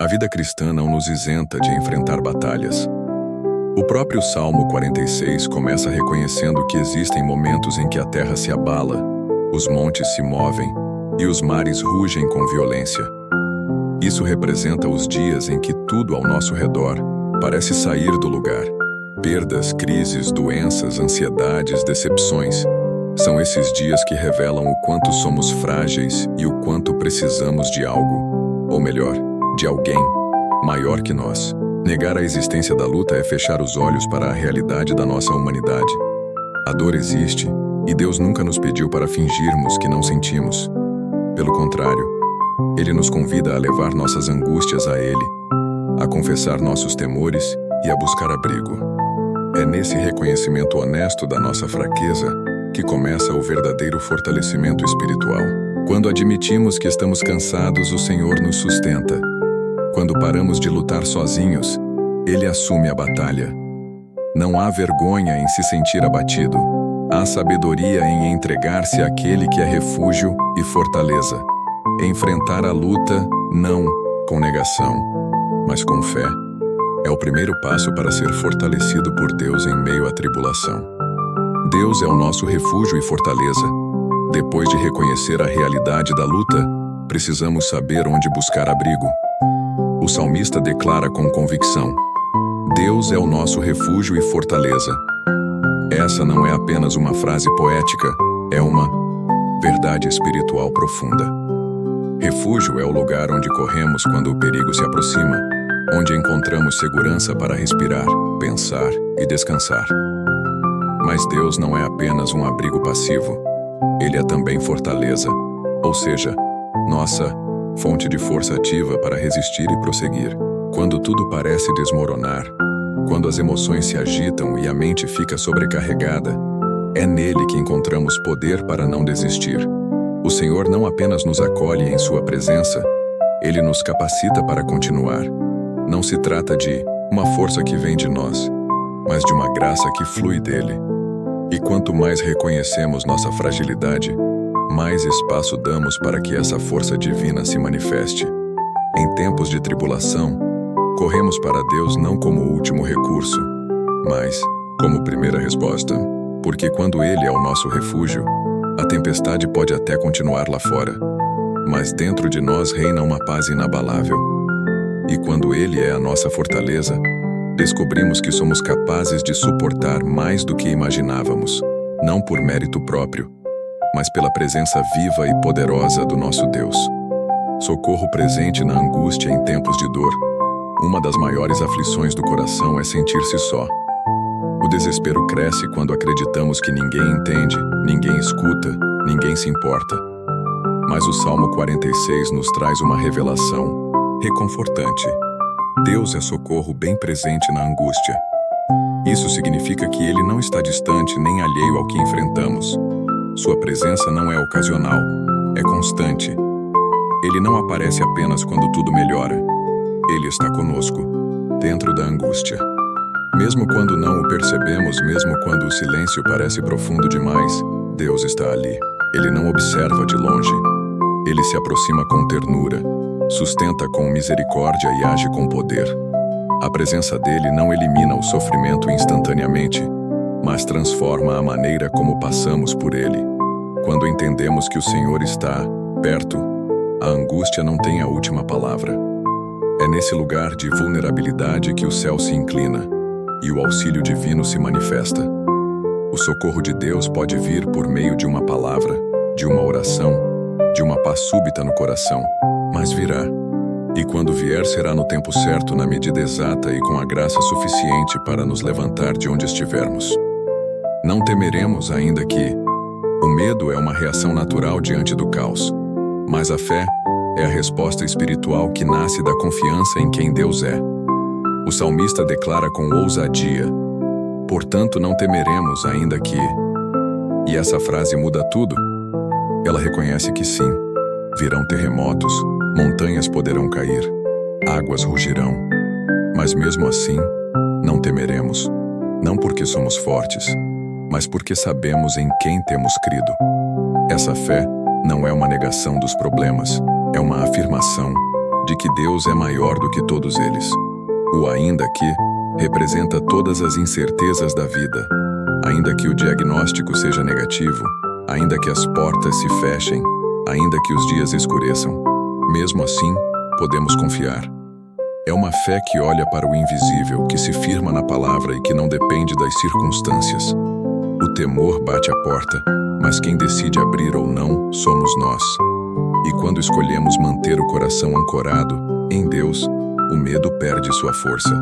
A vida cristã não nos isenta de enfrentar batalhas. O próprio Salmo 46 começa reconhecendo que existem momentos em que a terra se abala, os montes se movem e os mares rugem com violência. Isso representa os dias em que tudo ao nosso redor parece sair do lugar. Perdas, crises, doenças, ansiedades, decepções. São esses dias que revelam o quanto somos frágeis e o quanto precisamos de algo, ou melhor, de alguém maior que nós. Negar a existência da luta é fechar os olhos para a realidade da nossa humanidade. A dor existe e Deus nunca nos pediu para fingirmos que não sentimos. Pelo contrário, Ele nos convida a levar nossas angústias a Ele, a confessar nossos temores e a buscar abrigo. É nesse reconhecimento honesto da nossa fraqueza que começa o verdadeiro fortalecimento espiritual. Quando admitimos que estamos cansados, o Senhor nos sustenta. Quando paramos de lutar sozinhos, Ele assume a batalha. Não há vergonha em se sentir abatido. Há sabedoria em entregar-se àquele que é refúgio e fortaleza. Enfrentar a luta, não com negação, mas com fé, é o primeiro passo para ser fortalecido por Deus em meio à tribulação. Deus é o nosso refúgio e fortaleza. Depois de reconhecer a realidade da luta, precisamos saber onde buscar abrigo. O salmista declara com convicção: Deus é o nosso refúgio e fortaleza. Essa não é apenas uma frase poética, é uma verdade espiritual profunda. Refúgio é o lugar onde corremos quando o perigo se aproxima, onde encontramos segurança para respirar, pensar e descansar. Mas Deus não é apenas um abrigo passivo, Ele é também fortaleza, ou seja, nossa fonte de força ativa para resistir e prosseguir. Quando tudo parece desmoronar, quando as emoções se agitam e a mente fica sobrecarregada, é nele que encontramos poder para não desistir. O Senhor não apenas nos acolhe em sua presença, Ele nos capacita para continuar. Não se trata de uma força que vem de nós, mas de uma graça que flui dele. E quanto mais reconhecemos nossa fragilidade, mais espaço damos para que essa força divina se manifeste. Em tempos de tribulação, corremos para Deus não como último recurso, mas como primeira resposta, porque quando Ele é o nosso refúgio, a tempestade pode até continuar lá fora, mas dentro de nós reina uma paz inabalável. E quando Ele é a nossa fortaleza, descobrimos que somos capazes de suportar mais do que imaginávamos, não por mérito próprio, mas pela presença viva e poderosa do nosso Deus. Socorro presente na angústia em tempos de dor. Uma das maiores aflições do coração é sentir-se só. O desespero cresce quando acreditamos que ninguém entende, ninguém escuta, ninguém se importa. Mas o Salmo 46 nos traz uma revelação reconfortante. Deus é socorro bem presente na angústia. Isso significa que Ele não está distante nem alheio ao que enfrentamos. Sua presença não é ocasional, é constante. Ele não aparece apenas quando tudo melhora. Ele está conosco, dentro da angústia. Mesmo quando não o percebemos, mesmo quando o silêncio parece profundo demais, Deus está ali. Ele não observa de longe. Ele se aproxima com ternura, sustenta com misericórdia e age com poder. A presença dele não elimina o sofrimento instantaneamente, mas transforma a maneira como passamos por ele. Quando entendemos que o Senhor está perto, a angústia não tem a última palavra. É nesse lugar de vulnerabilidade que o céu se inclina e o auxílio divino se manifesta. O socorro de Deus pode vir por meio de uma palavra, de uma oração, de uma paz súbita no coração, mas virá. E quando vier, será no tempo certo, na medida exata e com a graça suficiente para nos levantar de onde estivermos. Não temeremos, ainda que o medo é uma reação natural diante do caos, mas a fé é a resposta espiritual que nasce da confiança em quem Deus é. O salmista declara com ousadia: portanto não temeremos, ainda que... E essa frase muda tudo. Ela reconhece que sim, virão terremotos, montanhas poderão cair, águas rugirão. Mas mesmo assim, não temeremos, não porque somos fortes, mas porque sabemos em quem temos crido. Essa fé não é uma negação dos problemas, é uma afirmação. de que Deus é maior do que todos eles. O ainda que representa todas as incertezas da vida. Ainda que o diagnóstico seja negativo, ainda que as portas se fechem, ainda que os dias escureçam, mesmo assim, podemos confiar. É uma fé que olha para o invisível, que se firma na palavra e que não depende das circunstâncias. O temor bate à porta, mas quem decide abrir ou não somos nós. E quando escolhemos manter o coração ancorado em Deus, o medo perde sua força.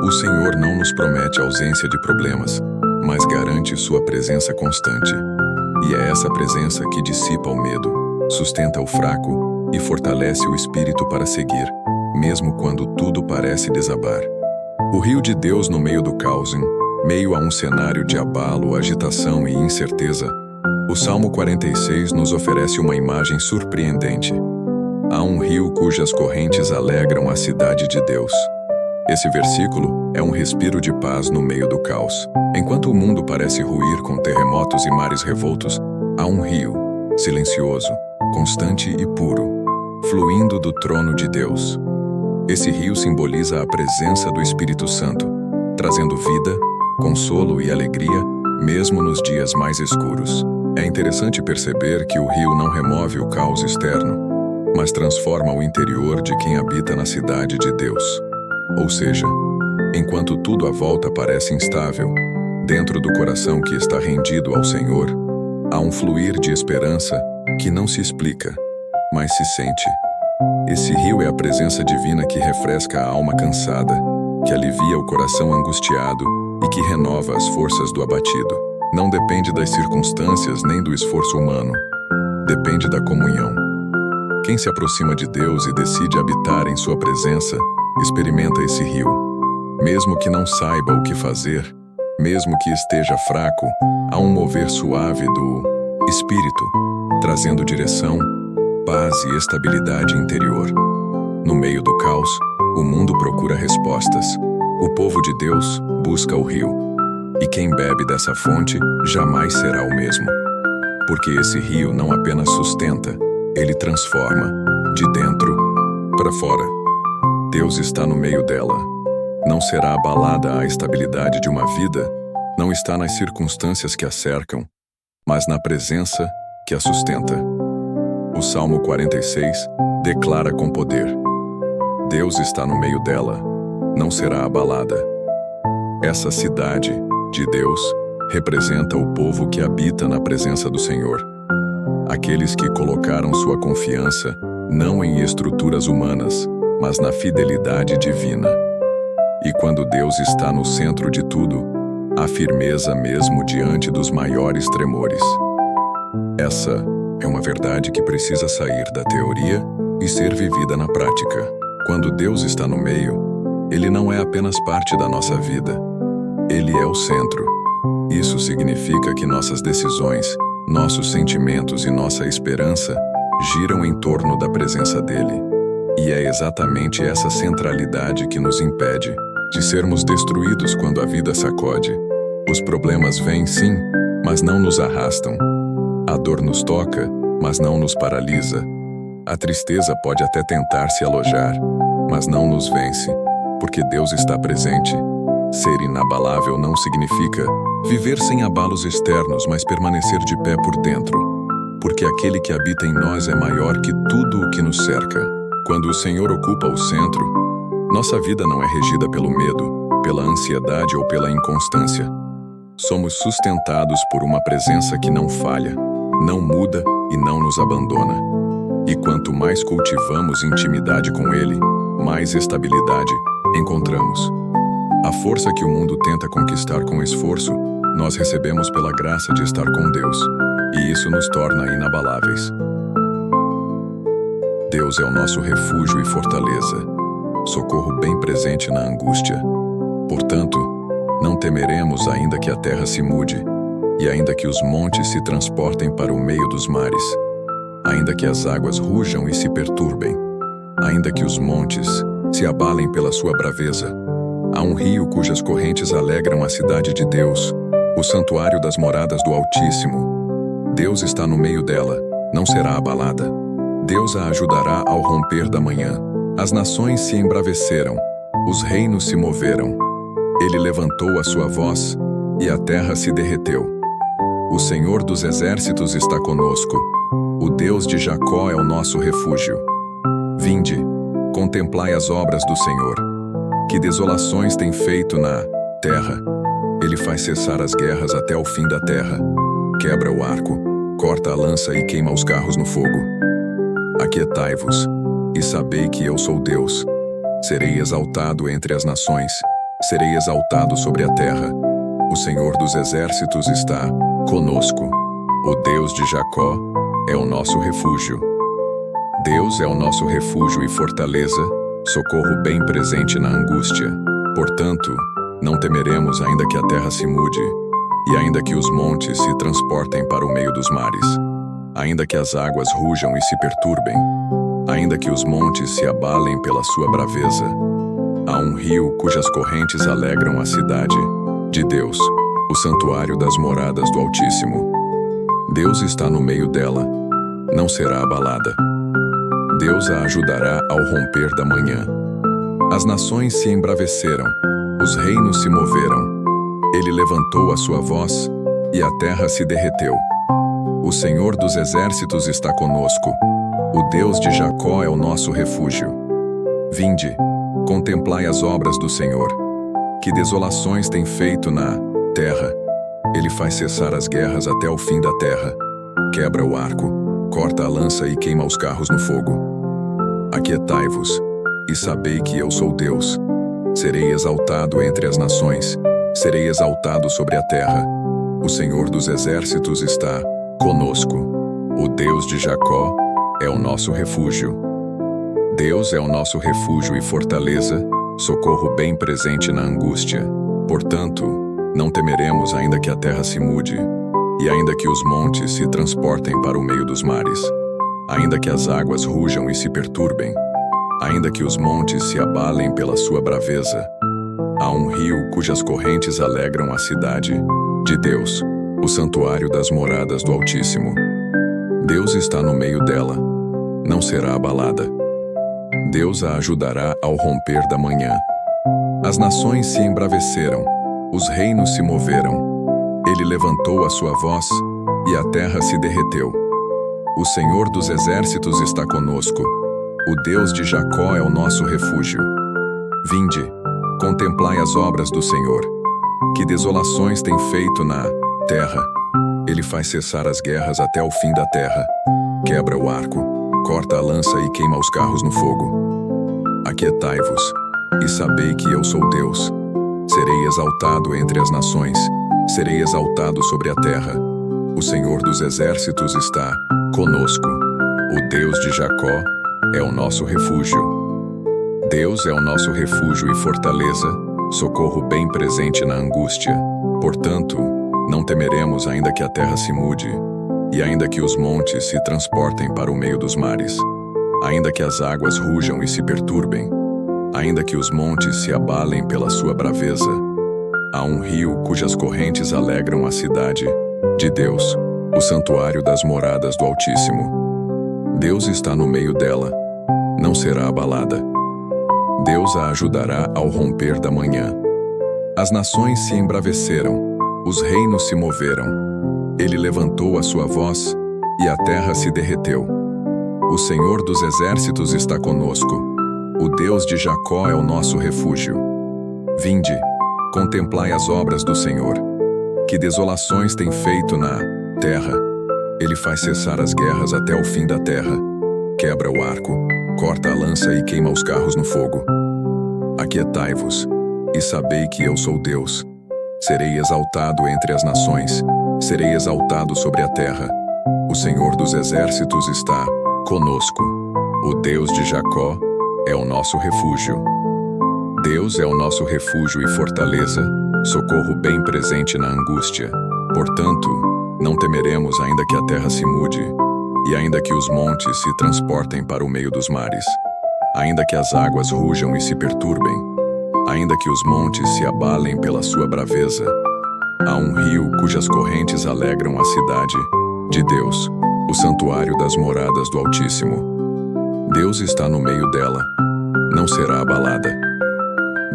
O Senhor não nos promete ausência de problemas, mas garante sua presença constante. E é essa presença que dissipa o medo, sustenta o fraco e fortalece o espírito para seguir, mesmo quando tudo parece desabar. O rio de Deus no meio do caos, em meio a um cenário de abalo, agitação e incerteza, o Salmo 46 nos oferece uma imagem surpreendente. Há um rio cujas correntes alegram a cidade de Deus. Esse versículo é um respiro de paz no meio do caos. Enquanto o mundo parece ruir com terremotos e mares revoltos, há um rio, silencioso, constante e puro, fluindo do trono de Deus. Esse rio simboliza a presença do Espírito Santo, trazendo vida, consolo e alegria, mesmo nos dias mais escuros. É interessante perceber que o rio não remove o caos externo, mas transforma o interior de quem habita na cidade de Deus. Ou seja, enquanto tudo à volta parece instável, dentro do coração que está rendido ao Senhor, há um fluir de esperança que não se explica, mas se sente. Esse rio é a presença divina que refresca a alma cansada, que alivia o coração angustiado e que renova as forças do abatido. Não depende das circunstâncias nem do esforço humano. Depende da comunhão. Quem se aproxima de Deus e decide habitar em sua presença, experimenta esse rio. Mesmo que não saiba o que fazer, mesmo que esteja fraco, há um mover suave do Espírito, trazendo direção, paz e estabilidade interior. No meio do caos, o mundo procura respostas. O povo de Deus busca o rio. E quem bebe dessa fonte jamais será o mesmo. Porque esse rio não apenas sustenta, ele transforma, de dentro para fora. Deus está no meio dela. Não será abalada a estabilidade de uma vida, não está nas circunstâncias que a cercam, mas na presença que a sustenta. O Salmo 46 declara com poder: Deus está no meio dela, não será abalada. Essa cidade de Deus representa o povo que habita na presença do Senhor. Aqueles que colocaram sua confiança não em estruturas humanas, mas na fidelidade divina. E quando Deus está no centro de tudo, há firmeza mesmo diante dos maiores tremores. Essa é uma verdade que precisa sair da teoria e ser vivida na prática. Quando Deus está no meio, Ele não é apenas parte da nossa vida. Ele é o centro. Isso significa que nossas decisões, nossos sentimentos e nossa esperança giram em torno da presença dele. E é exatamente essa centralidade que nos impede de sermos destruídos quando a vida sacode. Os problemas vêm, sim, mas não nos arrastam. A dor nos toca, mas não nos paralisa. A tristeza pode até tentar se alojar, mas não nos vence, porque Deus está presente. Ser inabalável não significa viver sem abalos externos, mas permanecer de pé por dentro, porque aquele que habita em nós é maior que tudo o que nos cerca. Quando o Senhor ocupa o centro, nossa vida não é regida pelo medo, pela ansiedade ou pela inconstância. Somos sustentados por uma presença que não falha, não muda e não nos abandona. E quanto mais cultivamos intimidade com Ele, mais estabilidade encontramos. A força que o mundo tenta conquistar com esforço, nós recebemos pela graça de estar com Deus, e isso nos torna inabaláveis. Deus é o nosso refúgio e fortaleza, socorro bem presente na angústia. Portanto, não temeremos ainda que a terra se mude, e ainda que os montes se transportem para o meio dos mares, ainda que as águas rujam e se perturbem, ainda que os montes se abalem pela sua braveza. Há um rio cujas correntes alegram a cidade de Deus, o santuário das moradas do Altíssimo. Deus está no meio dela, não será abalada. Deus a ajudará ao romper da manhã, As nações se embraveceram, os reinos se moveram. Ele levantou a sua voz, e a terra se derreteu. O Senhor dos exércitos está conosco. O Deus de Jacó é o nosso refúgio. Vinde, contemplai as obras do Senhor. Que desolações tem feito na terra. Ele faz cessar as guerras até o fim da terra. Quebra o arco, corta a lança e queima os carros no fogo. Aquietai-vos, e sabei que eu sou Deus. Serei exaltado entre as nações, serei exaltado sobre a terra. O Senhor dos exércitos está conosco. O Deus de Jacó é o nosso refúgio. Deus é o nosso refúgio e fortaleza, socorro bem presente na angústia. Portanto, não temeremos ainda que a terra se mude, e ainda que os montes se transportem para o meio dos mares, ainda que as águas rujam e se perturbem, ainda que os montes se abalem pela sua braveza. Há um rio cujas correntes alegram a cidade de Deus, o santuário das moradas do Altíssimo. Deus está no meio dela, não será abalada. Deus a ajudará ao romper da manhã. As nações se embraveceram, os reinos se moveram. Ele levantou a sua voz, e a terra se derreteu. O Senhor dos exércitos está conosco. O Deus de Jacó é o nosso refúgio. Vinde, contemplai as obras do Senhor. Que desolações tem feito na terra. Ele faz cessar as guerras até o fim da terra. Quebra o arco, corta a lança e queima os carros no fogo. Aquietai-vos, e sabei que eu sou Deus. Serei exaltado entre as nações, serei exaltado sobre a terra. O Senhor dos exércitos está conosco. O Deus de Jacó é o nosso refúgio. Deus é o nosso refúgio e fortaleza, socorro bem presente na angústia. Portanto, não temeremos ainda que a terra se mude, e ainda que os montes se transportem para o meio dos mares, ainda que as águas rujam e se perturbem, ainda que os montes se abalem pela sua braveza. Há um rio cujas correntes alegram a cidade de Deus, o santuário das moradas do Altíssimo. Deus está no meio dela, não será abalada. Deus a ajudará ao romper da manhã. As nações se embraveceram, os reinos se moveram. Ele levantou a sua voz, e a terra se derreteu. O Senhor dos exércitos está conosco. O Deus de Jacó é o nosso refúgio. Vinde, contemplai as obras do Senhor. Que desolações tem feito na terra. Ele faz cessar as guerras até o fim da terra. Quebra o arco, corta a lança e queima os carros no fogo. Aquietai-vos, e sabei que eu sou Deus. Serei exaltado entre as nações, serei exaltado sobre a terra. O Senhor dos exércitos está conosco. O Deus de Jacó é o nosso refúgio. Deus é o nosso refúgio e fortaleza, socorro bem presente na angústia. Portanto, não temeremos ainda que a terra se mude, e ainda que os montes se transportem para o meio dos mares, ainda que as águas rujam e se perturbem, ainda que os montes se abalem pela sua braveza. Há um rio cujas correntes alegram a cidade de Deus, o santuário das moradas do Altíssimo. Deus está no meio dela, não será abalada. Deus a ajudará ao romper da manhã. As nações se embraveceram, os reinos se moveram. Ele levantou a sua voz, e a terra se derreteu. O Senhor dos exércitos está conosco. O Deus de Jacó é o nosso refúgio. Vinde, contemplai as obras do Senhor. Que desolações tem feito na terra. Ele faz cessar as guerras até o fim da terra. Quebra o arco, corta a lança e queima os carros no fogo. Aquietai-vos, e sabei que eu sou Deus. Serei exaltado entre as nações, serei exaltado sobre a terra. O Senhor dos exércitos está conosco. O Deus de Jacó é o nosso refúgio. Deus é o nosso refúgio e fortaleza, socorro bem presente na angústia. Portanto, não temeremos ainda que a terra se mude, e ainda que os montes se transportem para o meio dos mares, ainda que as águas rujam e se perturbem, ainda que os montes se abalem pela sua braveza. Há um rio cujas correntes alegram a cidade de Deus, o santuário das moradas do Altíssimo. Deus está no meio dela, não será abalada.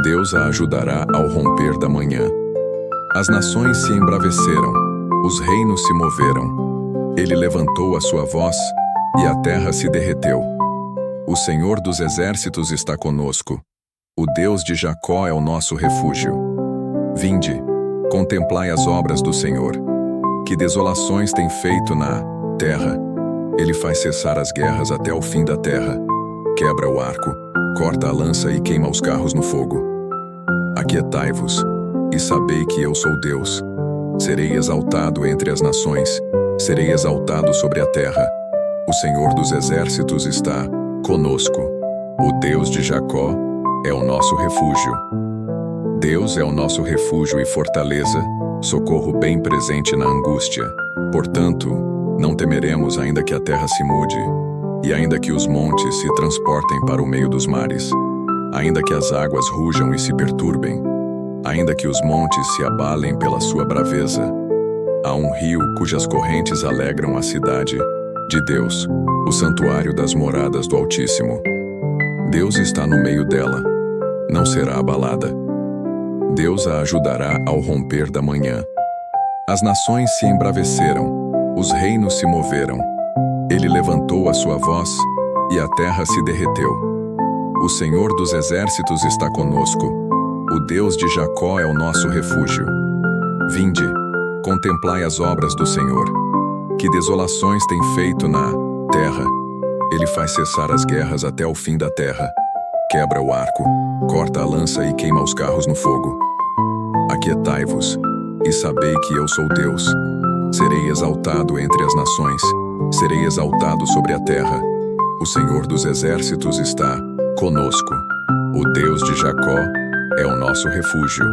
Deus a ajudará ao romper da manhã. As nações se embraveceram, os reinos se moveram. Ele levantou a sua voz, e a terra se derreteu. O Senhor dos exércitos está conosco. O Deus de Jacó é o nosso refúgio. Vinde, contemplai as obras do Senhor. Que desolações tem feito na terra. Ele faz cessar as guerras até o fim da terra. Quebra o arco, corta a lança e queima os carros no fogo. Aquietai-vos, e sabei que eu sou Deus. Serei exaltado entre as nações, serei exaltado sobre a terra. O Senhor dos exércitos está conosco. O Deus de Jacó é o nosso refúgio. Deus é o nosso refúgio e fortaleza, socorro bem presente na angústia. Portanto, não temeremos ainda que a terra se mude, e ainda que os montes se transportem para o meio dos mares, ainda que as águas rujam e se perturbem, ainda que os montes se abalem pela sua braveza. Há um rio cujas correntes alegram a cidade de Deus, o santuário das moradas do Altíssimo. Deus está no meio dela, não será abalada. Deus a ajudará ao romper da manhã. As nações se embraveceram, os reinos se moveram. Ele levantou a sua voz, e a terra se derreteu. O Senhor dos exércitos está conosco. O Deus de Jacó é o nosso refúgio. Vinde, contemplai as obras do Senhor. Que desolações tem feito na terra. Ele faz cessar as guerras até o fim da terra. Quebra o arco, corta a lança e queima os carros no fogo. Aquietai-vos, e sabei que eu sou Deus. Serei exaltado entre as nações, serei exaltado sobre a terra. O Senhor dos exércitos está conosco. O Deus de Jacó é o nosso refúgio.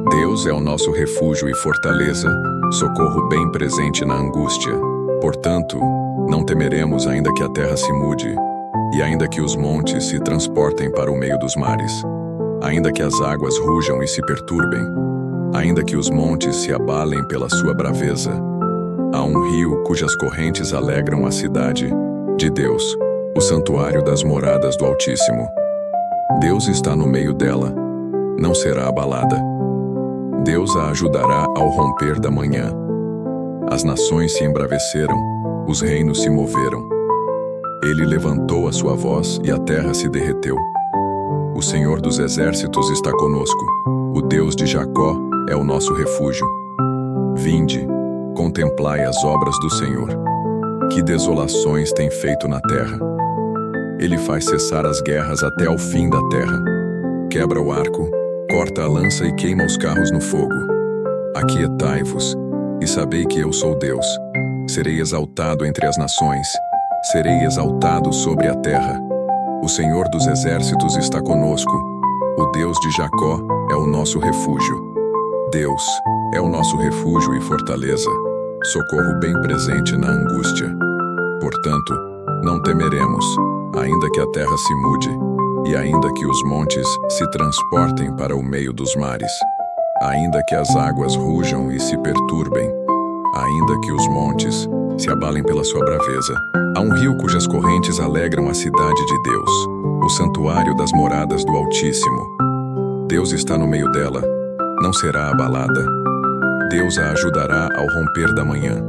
Deus é o nosso refúgio e fortaleza, socorro bem presente na angústia. Portanto, não temeremos ainda que a terra se mude, e ainda que os montes se transportem para o meio dos mares, ainda que as águas rujam e se perturbem, ainda que os montes se abalem pela sua braveza. Há um rio cujas correntes alegram a cidade de Deus, o santuário das moradas do Altíssimo. Deus está no meio dela, não será abalada. Deus a ajudará ao romper da manhã. As nações se embraveceram, os reinos se moveram. Ele levantou a sua voz e a terra se derreteu. O Senhor dos exércitos está conosco. O Deus de Jacó é o nosso refúgio. Vinde, contemplai as obras do Senhor. Que desolações tem feito na terra. Ele faz cessar as guerras até ao fim da terra. Quebra o arco, corta a lança e queima os carros no fogo. Aquietai-vos, e sabei que eu sou Deus. Serei exaltado entre as nações, serei exaltado sobre a terra. O Senhor dos exércitos está conosco. O Deus de Jacó é o nosso refúgio. Deus é o nosso refúgio e fortaleza, socorro bem presente na angústia. Portanto, não temeremos, ainda que a terra se mude, e ainda que os montes se transportem para o meio dos mares, ainda que as águas rujam e se perturbem, ainda que os montes se abalem pela sua braveza. Há um rio cujas correntes alegram a cidade de Deus, o santuário das moradas do Altíssimo. Deus está no meio dela, não será abalada. Deus a ajudará ao romper da manhã.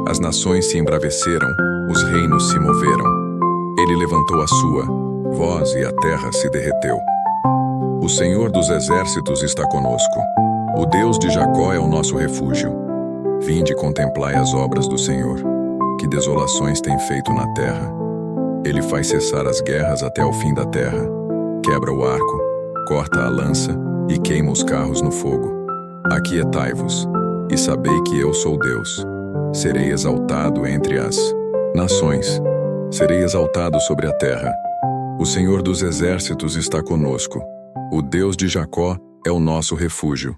As nações se embraveceram, os reinos se moveram. Ele levantou a sua voz e a terra se derreteu. O Senhor dos exércitos está conosco. O Deus de Jacó é o nosso refúgio. Vinde e contemplai as obras do Senhor. Que desolações tem feito na terra. Ele faz cessar as guerras até o fim da terra. Quebra o arco, corta a lança e queima os carros no fogo. Aquietai-vos, e sabei que eu sou Deus. Serei exaltado entre as nações. Serei exaltado sobre a terra. O Senhor dos exércitos está conosco. O Deus de Jacó é o nosso refúgio.